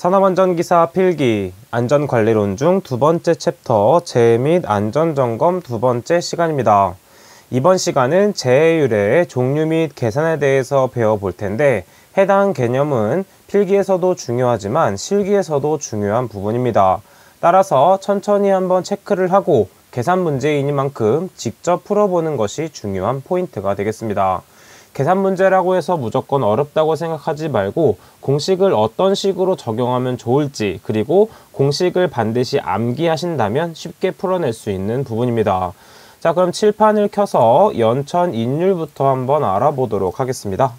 산업안전기사 필기 안전관리론 중 두 번째 챕터 재해 및 안전점검 두 번째 시간입니다. 이번 시간은 재해 유래의 종류 및 계산에 대해서 배워볼 텐데 해당 개념은 필기에서도 중요하지만 실기에서도 중요한 부분입니다. 따라서 천천히 한번 체크를 하고 계산 문제이니만큼 직접 풀어보는 것이 중요한 포인트가 되겠습니다. 계산 문제라고 해서 무조건 어렵다고 생각하지 말고 공식을 어떤 식으로 적용하면 좋을지, 그리고 공식을 반드시 암기하신다면 쉽게 풀어낼 수 있는 부분입니다. 자, 그럼 칠판을 켜서 연천인율부터 한번 알아보도록 하겠습니다.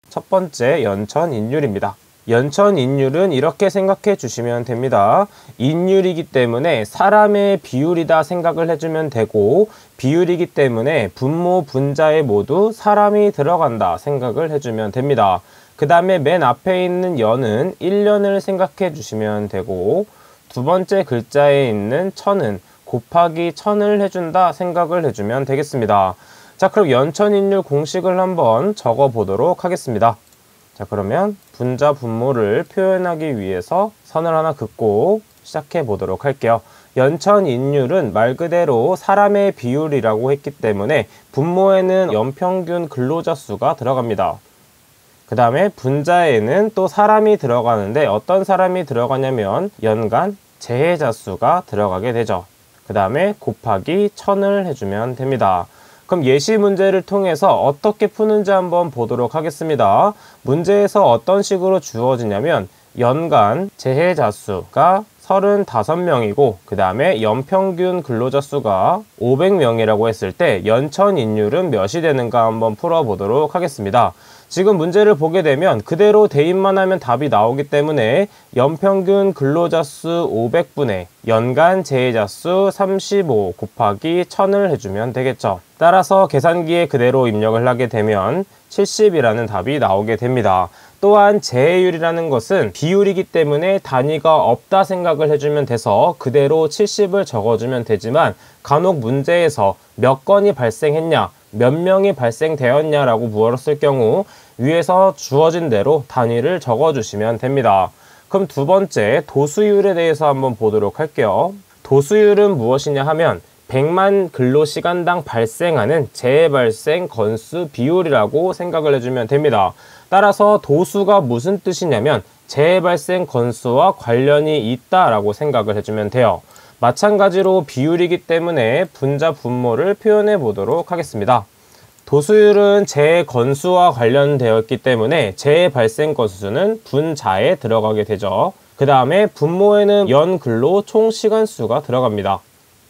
첫 번째, 연천인율입니다. 연천인율은 이렇게 생각해 주시면 됩니다. 인율이기 때문에 사람의 비율이다 생각을 해주면 되고, 비율이기 때문에 분모 분자에 모두 사람이 들어간다 생각을 해주면 됩니다. 그 다음에 맨 앞에 있는 연은 1년을 생각해 주시면 되고, 두 번째 글자에 있는 천은 곱하기 1000을 해준다 생각을 해주면 되겠습니다. 자, 그럼 연천인율 공식을 한번 적어 보도록 하겠습니다. 자, 그러면 분자 분모를 표현하기 위해서 선을 하나 긋고 시작해 보도록 할게요. 연천인율은 말 그대로 사람의 비율이라고 했기 때문에 분모에는 연평균 근로자 수가 들어갑니다. 그 다음에 분자에는 또 사람이 들어가는데 어떤 사람이 들어가냐면 연간 재해자 수가 들어가게 되죠. 그 다음에 곱하기 1000을 해주면 됩니다. 그럼 예시 문제를 통해서 어떻게 푸는지 한번 보도록 하겠습니다. 문제에서 어떤 식으로 주어지냐면 연간 재해자 수가 35명이고 그 다음에 연평균 근로자 수가 500명이라고 했을 때 연천인율은 몇이 되는가 한번 풀어보도록 하겠습니다. 지금 문제를 보게 되면 그대로 대입만 하면 답이 나오기 때문에 연평균 근로자 수 500분의 연간 재해자 수 35 곱하기 1000을 해주면 되겠죠. 따라서 계산기에 그대로 입력을 하게 되면 70이라는 답이 나오게 됩니다. 또한 재해율이라는 것은 비율이기 때문에 단위가 없다 생각을 해주면 돼서 그대로 70을 적어주면 되지만 간혹 문제에서 몇 건이 발생했냐, 몇 명이 발생되었냐라고 물었을 경우 위에서 주어진 대로 단위를 적어주시면 됩니다. 그럼 두 번째, 도수율에 대해서 한번 보도록 할게요. 도수율은 무엇이냐 하면 100만 근로시간당 발생하는 재해 발생 건수 비율이라고 생각을 해주면 됩니다. 따라서 도수가 무슨 뜻이냐면 재해 발생 건수와 관련이 있다라고 생각을 해주면 돼요. 마찬가지로 비율이기 때문에 분자 분모를 표현해 보도록 하겠습니다. 도수율은 재해 건수와 관련되어 있기 때문에 재해 발생 건수는 분자에 들어가게 되죠. 그 다음에 분모에는 연 근로 총 시간 수가 들어갑니다.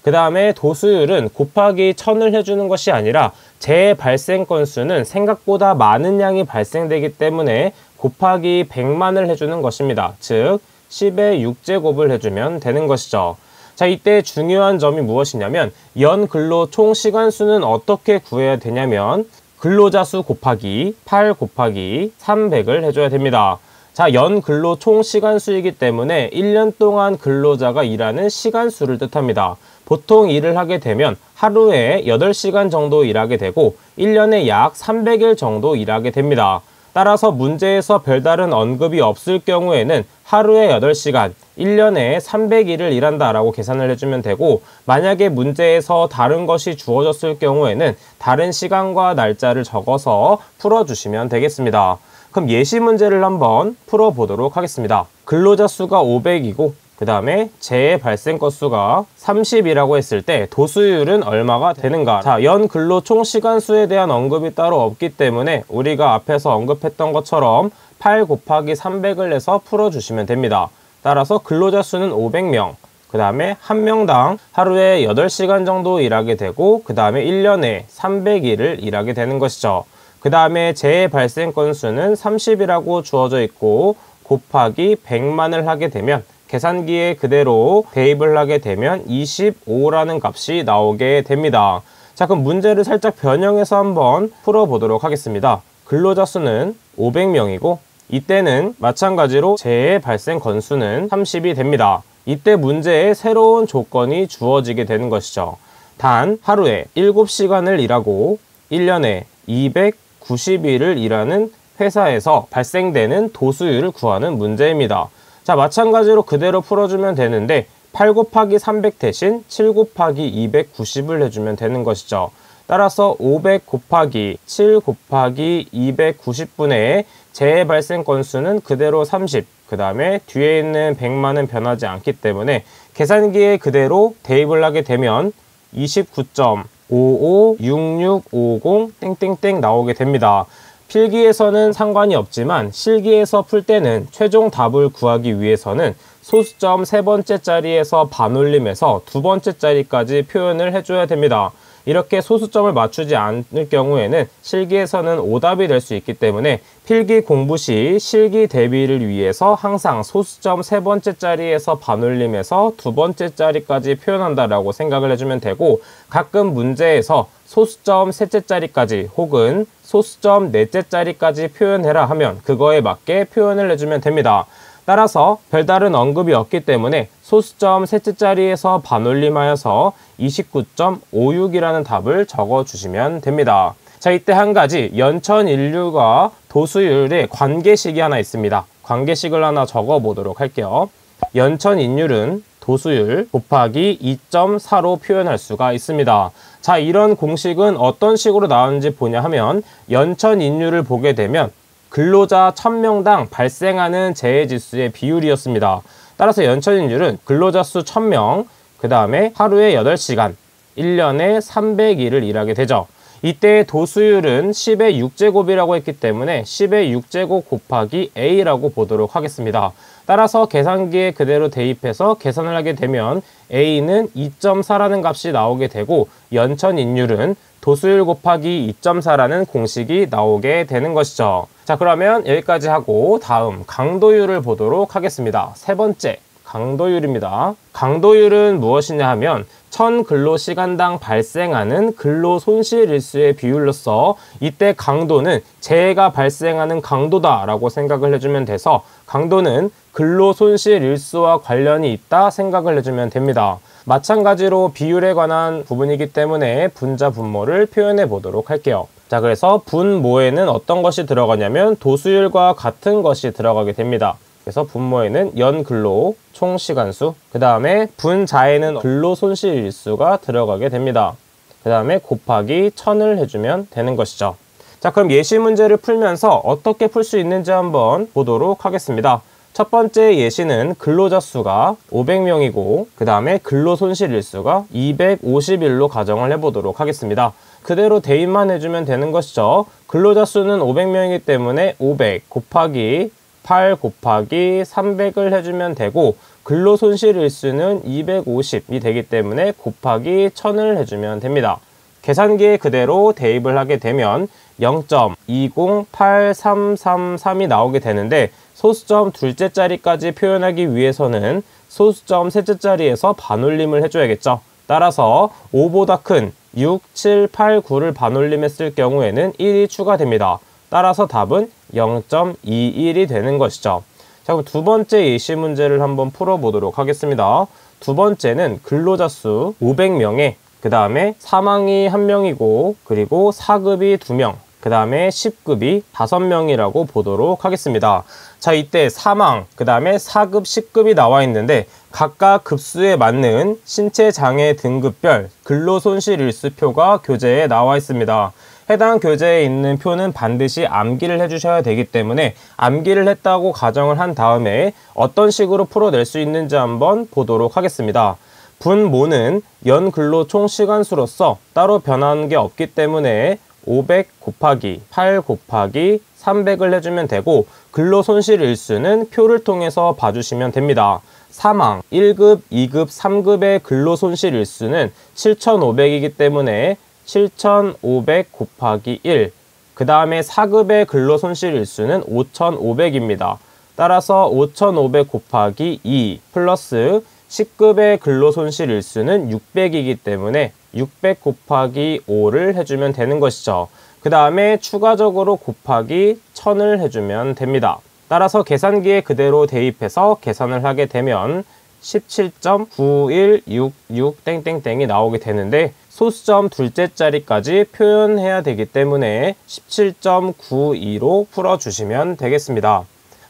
그 다음에 도수율은 곱하기 1000을 해주는 것이 아니라 재해 발생 건수는 생각보다 많은 양이 발생되기 때문에 곱하기 100만을 해주는 것입니다. 즉 10의 6제곱을 해주면 되는 것이죠. 자, 이때 중요한 점이 무엇이냐면 연 근로 총 시간 수는 어떻게 구해야 되냐면 근로자 수 곱하기 8 곱하기 300을 해줘야 됩니다. 자, 연 근로 총 시간 수이기 때문에 1년 동안 근로자가 일하는 시간 수를 뜻합니다. 보통 일을 하게 되면 하루에 8시간 정도 일하게 되고 1년에 약 300일 정도 일하게 됩니다. 따라서 문제에서 별다른 언급이 없을 경우에는 하루에 8시간, 1년에 300일을 일한다라고 계산을 해주면 되고, 만약에 문제에서 다른 것이 주어졌을 경우에는 다른 시간과 날짜를 적어서 풀어주시면 되겠습니다. 그럼 예시 문제를 한번 풀어보도록 하겠습니다. 근로자 수가 500이고 그 다음에 재해 발생 건수가 30이라고 했을 때 도수율은 얼마가 되는가? 자, 연 근로 총 시간 수에 대한 언급이 따로 없기 때문에 우리가 앞에서 언급했던 것처럼 8 곱하기 300을 해서 풀어주시면 됩니다. 따라서 근로자 수는 500명, 그 다음에 한 명당 하루에 8시간 정도 일하게 되고 그 다음에 1년에 300일을 일하게 되는 것이죠. 그 다음에 재해 발생 건수는 30이라고 주어져 있고 곱하기 100만을 하게 되면 계산기에 그대로 대입을 하게 되면 25라는 값이 나오게 됩니다. 자, 그럼 문제를 살짝 변형해서 한번 풀어보도록 하겠습니다. 근로자 수는 500명이고 이때는 마찬가지로 재해 발생 건수는 30이 됩니다. 이때 문제에 새로운 조건이 주어지게 되는 것이죠. 단 하루에 7시간을 일하고 1년에 290일을 일하는 회사에서 발생되는 도수율을 구하는 문제입니다. 자, 마찬가지로 그대로 풀어주면 되는데 8 곱하기 300 대신 7 곱하기 290을 해주면 되는 것이죠. 따라서 500 곱하기 7 곱하기 290분의 재해 발생 건수는 그대로 30, 그 다음에 뒤에 있는 100만은 변하지 않기 때문에 계산기에 그대로 대입을 하게 되면 29.556650 땡땡땡 나오게 됩니다. 필기에서는 상관이 없지만 실기에서 풀 때는 최종 답을 구하기 위해서는 소수점 세 번째 자리에서 반올림해서 두 번째 자리까지 표현을 해줘야 됩니다. 이렇게 소수점을 맞추지 않을 경우에는 실기에서는 오답이 될 수 있기 때문에 필기 공부 시 실기 대비를 위해서 항상 소수점 세 번째 자리에서 반올림해서 두 번째 자리까지 표현한다라고 생각을 해주면 되고, 가끔 문제에서 소수점 셋째 자리까지 혹은 소수점 넷째 자리까지 표현해라 하면 그거에 맞게 표현을 해주면 됩니다. 따라서 별다른 언급이 없기 때문에 소수점 셋째 자리에서 반올림하여서 29.56이라는 답을 적어주시면 됩니다. 자, 이때 한 가지 연천인류와 도수율의 관계식이 하나 있습니다. 관계식을 하나 적어보도록 할게요. 연천인율은 도수율 곱하기 2.4로 표현할 수가 있습니다. 자, 이런 공식은 어떤 식으로 나오는지 보냐 하면 연천인율을 보게 되면 근로자 1000명당 발생하는 재해지수의 비율이었습니다. 따라서 연천인율은 근로자 수 1000명, 그 다음에 하루에 8시간, 1년에 300일을 일하게 되죠. 이때 도수율은 10의 6제곱이라고 했기 때문에 10의 6제곱 곱하기 A라고 보도록 하겠습니다. 따라서 계산기에 그대로 대입해서 계산을 하게 되면 A는 2.4라는 값이 나오게 되고 연천인율은 도수율 곱하기 2.4라는 공식이 나오게 되는 것이죠. 자, 그러면 여기까지 하고 다음 강도율을 보도록 하겠습니다. 세 번째, 강도율입니다. 강도율은 무엇이냐 하면 1000근로시간당 발생하는 근로손실일수의 비율로서 이때 강도는 재해가 발생하는 강도다 라고 생각을 해주면 돼서 강도는 근로손실일수와 관련이 있다 생각을 해주면 됩니다. 마찬가지로 비율에 관한 부분이기 때문에 분자 분모를 표현해 보도록 할게요. 자, 그래서 분모에는 어떤 것이 들어가냐면 도수율과 같은 것이 들어가게 됩니다. 그래서 분모에는 연근로 총시간수, 그 다음에 분자에는 근로손실일수가 들어가게 됩니다. 그 다음에 곱하기 1000을 해주면 되는 것이죠. 자, 그럼 예시 문제를 풀면서 어떻게 풀 수 있는지 한번 보도록 하겠습니다. 첫 번째 예시는 근로자 수가 500명이고 그 다음에 근로손실일수가 251로 가정을 해보도록 하겠습니다. 그대로 대입만 해주면 되는 것이죠. 근로자 수는 500명이기 때문에 500 곱하기 8 곱하기 300을 해주면 되고 근로손실일수는 250이 되기 때문에 곱하기 1000을 해주면 됩니다. 계산기에 그대로 대입을 하게 되면 0.208333이 나오게 되는데 소수점 둘째 자리까지 표현하기 위해서는 소수점 셋째 자리에서 반올림을 해줘야겠죠. 따라서 5보다 큰 6, 7, 8, 9를 반올림했을 경우에는 1이 추가됩니다. 따라서 답은 0.21이 되는 것이죠. 자, 그럼 두 번째 예시 문제를 한번 풀어보도록 하겠습니다. 두 번째는 근로자 수 500명에 그 다음에 사망이 1명이고 그리고 4급이 2명, 그 다음에 10급이 5명이라고 보도록 하겠습니다. 자, 이때 사망, 그 다음에 4급, 10급이 나와 있는데 각각 급수에 맞는 신체장애 등급별 근로손실일수표가 교재에 나와 있습니다. 해당 교재에 있는 표는 반드시 암기를 해주셔야 되기 때문에 암기를 했다고 가정을 한 다음에 어떤 식으로 풀어낼 수 있는지 한번 보도록 하겠습니다. 분모는 연근로 총시간수로서 따로 변하는 게 없기 때문에 500 곱하기 8 곱하기 300을 해주면 되고 근로손실일수는 표를 통해서 봐주시면 됩니다. 사망 1급, 2급, 3급의 근로손실일수는 7500이기 때문에 7500 곱하기 1, 그 다음에 4급의 근로손실일수는 5500입니다. 따라서 5500 곱하기 2 플러스 10급의 근로손실일수는 600이기 때문에 600 곱하기 5를 해주면 되는 것이죠. 그 다음에 추가적으로 곱하기 1000을 해주면 됩니다. 따라서 계산기에 그대로 대입해서 계산을 하게 되면 17.9166 땡땡땡이 나오게 되는데 소수점 둘째 자리까지 표현해야 되기 때문에 17.92로 풀어주시면 되겠습니다.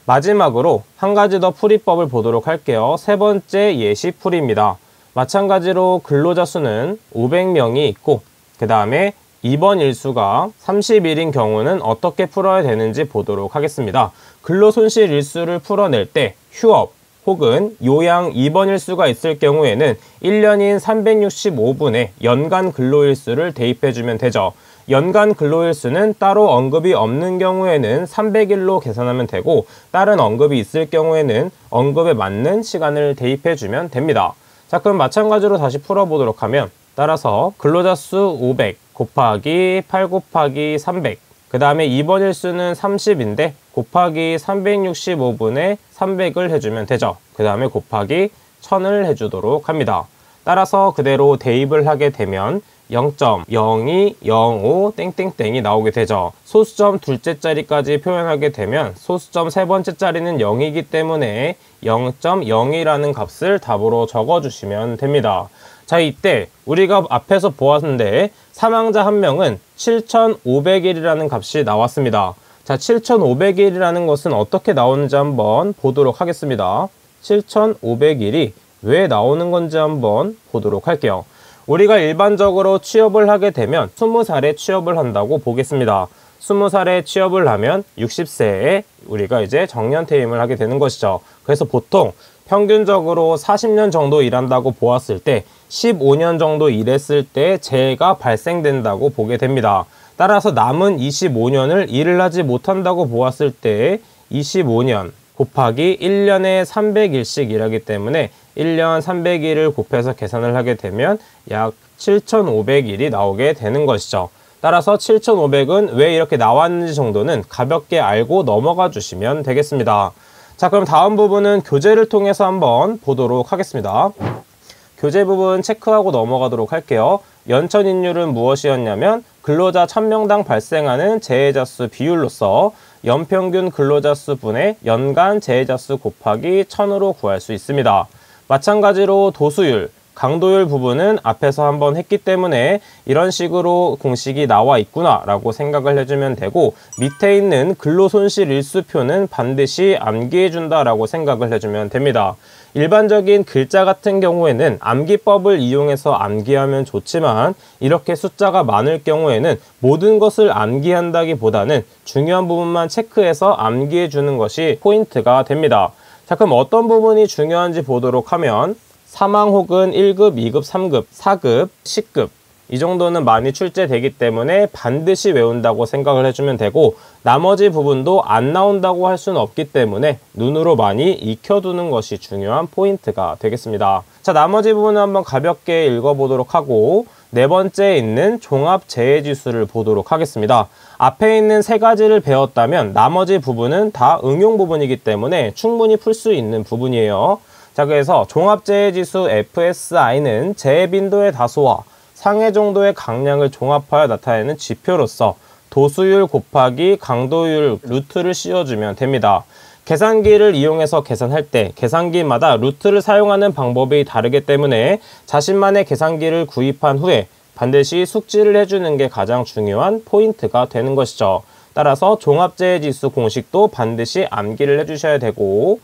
마지막으로 한 가지 더 풀이법을 보도록 할게요. 세 번째 예시 풀이입니다. 마찬가지로 근로자 수는 500명이 있고 그 다음에 이번 일수가 30일인 경우는 어떻게 풀어야 되는지 보도록 하겠습니다. 근로손실 일수를 풀어낼 때 휴업 혹은 요양 입원 일수가 있을 경우에는 1년인 365분의 연간 근로일수를 대입해주면 되죠. 연간 근로일수는 따로 언급이 없는 경우에는 300일로 계산하면 되고 다른 언급이 있을 경우에는 언급에 맞는 시간을 대입해주면 됩니다. 자, 그럼 마찬가지로 다시 풀어보도록 하면 따라서 근로자 수 500 곱하기 8 곱하기 300 그 다음에 입원 일수는 30인데 곱하기 365분의 300을 해주면 되죠. 그 다음에 곱하기 1000을 해주도록 합니다. 따라서 그대로 대입을 하게 되면 0.0205 땡땡땡이 나오게 되죠. 소수점 둘째 자리까지 표현하게 되면 소수점 세 번째 자리는 0이기 때문에 0.0이라는 값을 답으로 적어주시면 됩니다. 자, 이때 우리가 앞에서 보았는데 사망자 한 명은 7,500일이라는 값이 나왔습니다. 자, 7,500일이라는 것은 어떻게 나오는지 한번 보도록 하겠습니다. 7,500일이 왜 나오는 건지 한번 보도록 할게요. 우리가 일반적으로 취업을 하게 되면 20살에 취업을 한다고 보겠습니다. 20살에 취업을 하면 60세에 우리가 이제 정년퇴임을 하게 되는 것이죠. 그래서 보통 평균적으로 40년 정도 일한다고 보았을 때 15년 정도 일했을 때 재해가 발생된다고 보게 됩니다. 따라서 남은 25년을 일을 하지 못한다고 보았을 때 25년 곱하기 1년에 300일씩 일하기 때문에 1년 300일을 곱해서 계산을 하게 되면 약 7,500일이 나오게 되는 것이죠. 따라서 7,500은 왜 이렇게 나왔는지 정도는 가볍게 알고 넘어가 주시면 되겠습니다. 자, 그럼 다음 부분은 교재를 통해서 한번 보도록 하겠습니다. 교재 부분 체크하고 넘어가도록 할게요. 연천인율은 무엇이었냐면 근로자 1000명당 발생하는 재해자 수 비율로서 연평균 근로자 수 분의 연간 재해자 수 곱하기 1000으로 구할 수 있습니다. 마찬가지로 도수율, 강도율 부분은 앞에서 한번 했기 때문에 이런 식으로 공식이 나와 있구나 라고 생각을 해주면 되고 밑에 있는 근로손실 일수표는 반드시 암기해 준다 라고 생각을 해주면 됩니다. 일반적인 글자 같은 경우에는 암기법을 이용해서 암기하면 좋지만 이렇게 숫자가 많을 경우에는 모든 것을 암기한다기보다는 중요한 부분만 체크해서 암기해 주는 것이 포인트가 됩니다. 자, 그럼 어떤 부분이 중요한지 보도록 하면 사망 혹은 1급, 2급, 3급, 4급, 10급 이 정도는 많이 출제되기 때문에 반드시 외운다고 생각을 해주면 되고 나머지 부분도 안 나온다고 할 수는 없기 때문에 눈으로 많이 익혀두는 것이 중요한 포인트가 되겠습니다. 자, 나머지 부분은 한번 가볍게 읽어보도록 하고 네 번째에 있는 종합재해지수를 보도록 하겠습니다. 앞에 있는 세 가지를 배웠다면 나머지 부분은 다 응용 부분이기 때문에 충분히 풀 수 있는 부분이에요. 자, 그래서 종합재해지수 FSI는 재해 빈도의 다소와 상해 정도의 강량을 종합하여 나타내는 지표로서 도수율 곱하기 강도율 루트를 씌워주면 됩니다. 계산기를 이용해서 계산할 때 계산기마다 루트를 사용하는 방법이 다르기 때문에 자신만의 계산기를 구입한 후에 반드시 숙지를 해주는 게 가장 중요한 포인트가 되는 것이죠. 따라서 종합재해지수 공식도 반드시 암기를 해주셔야 되고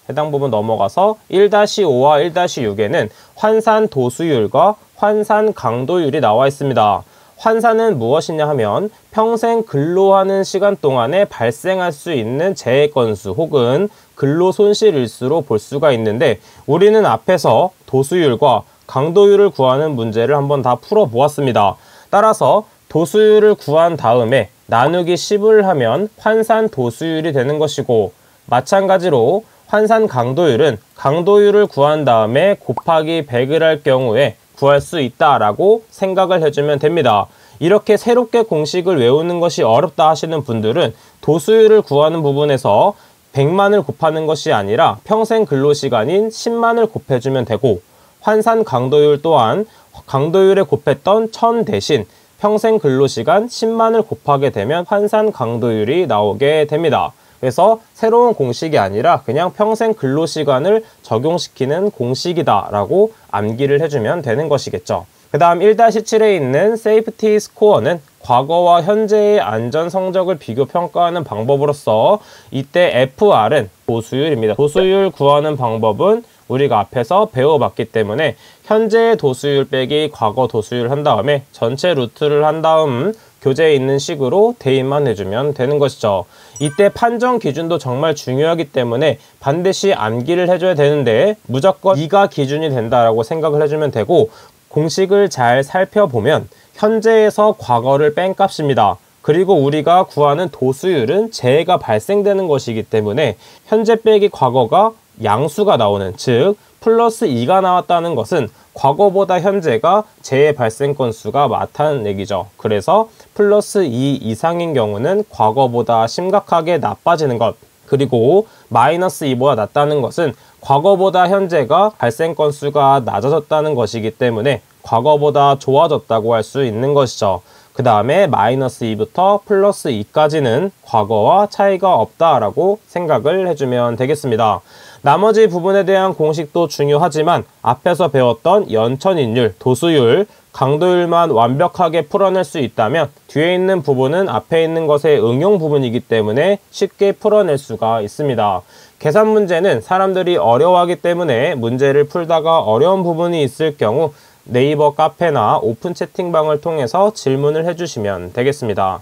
해당 부분 넘어가서 1-5와 1-6에는 환산 도수율과 환산 강도율이 나와 있습니다. 환산은 무엇이냐 하면 평생 근로하는 시간 동안에 발생할 수 있는 재해 건수 혹은 근로 손실일수로 볼 수가 있는데 우리는 앞에서 도수율과 강도율을 구하는 문제를 한번 다 풀어보았습니다. 따라서 도수율을 구한 다음에 나누기 10을 하면 환산 도수율이 되는 것이고 마찬가지로 환산 강도율은 강도율을 구한 다음에 곱하기 100을 할 경우에 구할 수 있다라고 생각을 해주면 됩니다. 이렇게 새롭게 공식을 외우는 것이 어렵다 하시는 분들은 도수율을 구하는 부분에서 100만을 곱하는 것이 아니라 평생 근로시간인 10만을 곱해주면 되고 환산 강도율 또한 강도율에 곱했던 1000 대신 평생 근로시간 10만을 곱하게 되면 환산 강도율이 나오게 됩니다. 그래서 새로운 공식이 아니라 그냥 평생 근로시간을 적용시키는 공식이다 라고 암기를 해주면 되는 것이겠죠. 그 다음 1-7에 있는 세이프티 스코어는 과거와 현재의 안전 성적을 비교 평가하는 방법으로서 이때 FR은 도수율입니다. 도수율 구하는 방법은 우리가 앞에서 배워봤기 때문에 현재의 도수율 빼기 과거 도수율 한 다음에 전체 루트를 한 다음 교재에 있는 식으로 대입만 해주면 되는 것이죠. 이때 판정 기준도 정말 중요하기 때문에 반드시 암기를 해줘야 되는데 무조건 2가 기준이 된다라고 생각을 해주면 되고, 공식을 잘 살펴보면 현재에서 과거를 뺀 값입니다. 그리고 우리가 구하는 도수율은 재해가 발생되는 것이기 때문에 현재 빼기 과거가 양수가 나오는, 즉 플러스 2가 나왔다는 것은 과거보다 현재가 재해 발생 건수가 많다는 얘기죠. 그래서 플러스 2 이상인 경우는 과거보다 심각하게 나빠지는 것, 그리고 마이너스 2보다 낮다는 것은 과거보다 현재가 발생 건수가 낮아졌다는 것이기 때문에 과거보다 좋아졌다고 할 수 있는 것이죠. 그 다음에 마이너스 2부터 플러스 2까지는 과거와 차이가 없다라고 생각을 해주면 되겠습니다. 나머지 부분에 대한 공식도 중요하지만 앞에서 배웠던 연천인율, 도수율, 강도율만 완벽하게 풀어낼 수 있다면 뒤에 있는 부분은 앞에 있는 것의 응용 부분이기 때문에 쉽게 풀어낼 수가 있습니다. 계산 문제는 사람들이 어려워하기 때문에 문제를 풀다가 어려운 부분이 있을 경우 네이버 카페나 오픈 채팅방을 통해서 질문을 해주시면 되겠습니다.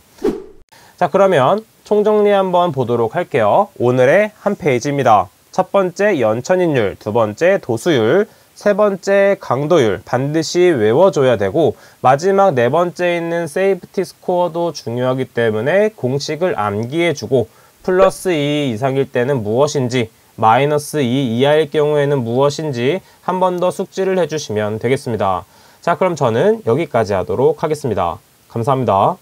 자, 그러면 총정리 한번 보도록 할게요. 오늘의 한 페이지입니다. 첫 번째 연천인율, 두 번째 도수율, 세 번째 강도율 반드시 외워줘야 되고, 마지막 네 번째에 있는 세이프티 스코어도 중요하기 때문에 공식을 암기해주고 플러스 2 이상일 때는 무엇인지, 마이너스 2 이하일 경우에는 무엇인지 한 번 더 숙지를 해주시면 되겠습니다. 자, 그럼 저는 여기까지 하도록 하겠습니다. 감사합니다.